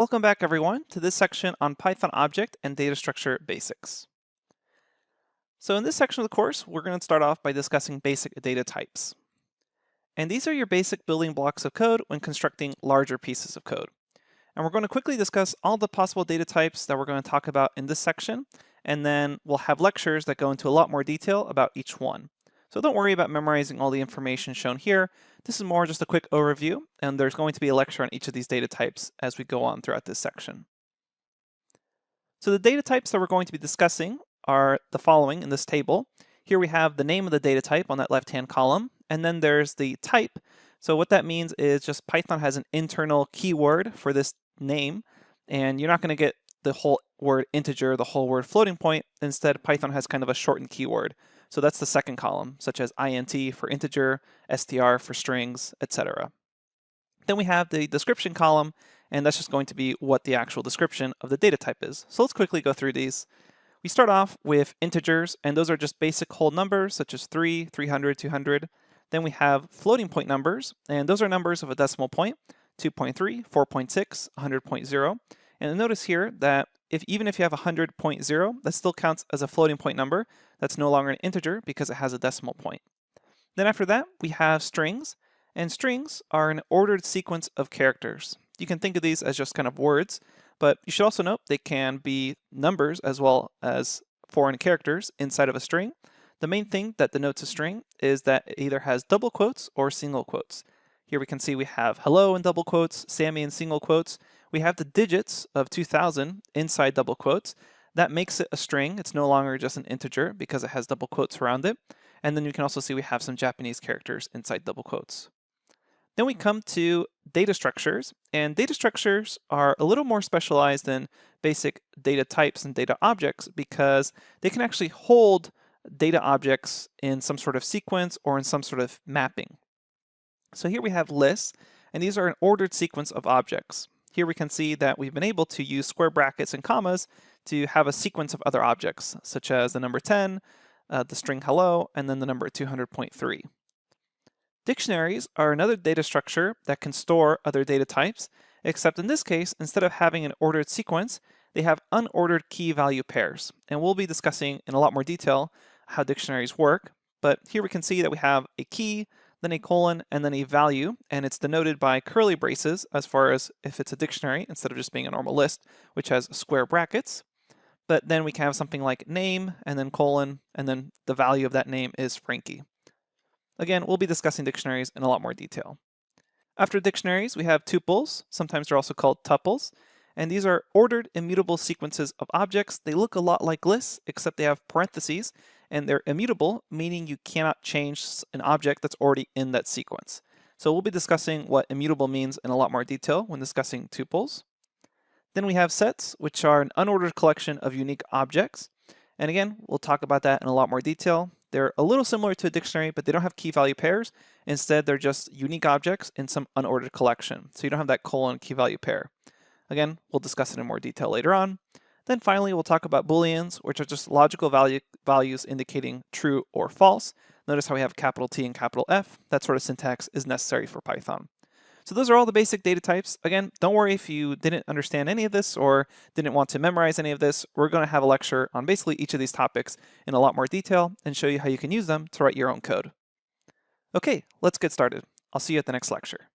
Welcome back everyone to this section on Python object and data structure basics. So in this section of the course, we're going to start off by discussing basic data types. And these are your basic building blocks of code when constructing larger pieces of code. And we're going to quickly discuss all the possible data types that we're going to talk about in this section, and then we'll have lectures that go into a lot more detail about each one. So don't worry about memorizing all the information shown here. This is more just a quick overview, and there's going to be a lecture on each of these data types as we go on throughout this section. So the data types that we're going to be discussing are the following in this table. Here we have the name of the data type on that left-hand column, and then there's the type. So what that means is just Python has an internal keyword for this name, and you're not going to get the whole word integer, the whole word floating point. Instead, Python has kind of a shortened keyword. So that's the second column, such as int for integer, str for strings, etc. Then we have the description column, and that's just going to be what the actual description of the data type is. So let's quickly go through these. We start off with integers, and those are just basic whole numbers, such as 3, 300, 200. Then we have floating point numbers, and those are numbers of a decimal point, 2.3, 4.6, 100.0. And notice here that even if you have 100.0, that still counts as a floating point number. That's no longer an integer because it has a decimal point. Then after that, we have strings, and strings are an ordered sequence of characters. You can think of these as just kind of words, but you should also note they can be numbers as well as foreign characters inside of a string. The main thing that denotes a string is that it either has double quotes or single quotes. Here we can see we have hello in double quotes, Sammy in single quotes. We have the digits of 2000 inside double quotes. That makes it a string. It's no longer just an integer because it has double quotes around it. And then you can also see we have some Japanese characters inside double quotes. Then we come to data structures, and data structures are a little more specialized than basic data types and data objects because they can actually hold data objects in some sort of sequence or in some sort of mapping. So here we have lists, and these are an ordered sequence of objects. Here we can see that we've been able to use square brackets and commas to have a sequence of other objects, such as the number 10, the string hello, and then the number 200.3. Dictionaries are another data structure that can store other data types, except in this case, instead of having an ordered sequence, they have unordered key value pairs. And we'll be discussing in a lot more detail how dictionaries work. But here we can see that we have a key, then a colon, and then a value, and it's denoted by curly braces as far as if it's a dictionary instead of just being a normal list, which has square brackets. But then we can have something like name, and then colon, and then the value of that name is Frankie. Again, we'll be discussing dictionaries in a lot more detail. After dictionaries, we have tuples. Sometimes they're also called tuples. And these are ordered immutable sequences of objects. They look a lot like lists, except they have parentheses, and they're immutable, meaning you cannot change an object that's already in that sequence. So we'll be discussing what immutable means in a lot more detail when discussing tuples. Then we have sets, which are an unordered collection of unique objects. And again, we'll talk about that in a lot more detail. They're a little similar to a dictionary, but they don't have key value pairs. Instead, they're just unique objects in some unordered collection. So you don't have that colon key value pair. Again, we'll discuss it in more detail later on. Then finally, we'll talk about booleans, which are just logical values indicating true or false. Notice how we have capital T and capital F. That sort of syntax is necessary for Python. So those are all the basic data types. Again, don't worry if you didn't understand any of this or didn't want to memorize any of this. We're going to have a lecture on basically each of these topics in a lot more detail and show you how you can use them to write your own code. Okay, let's get started. I'll see you at the next lecture.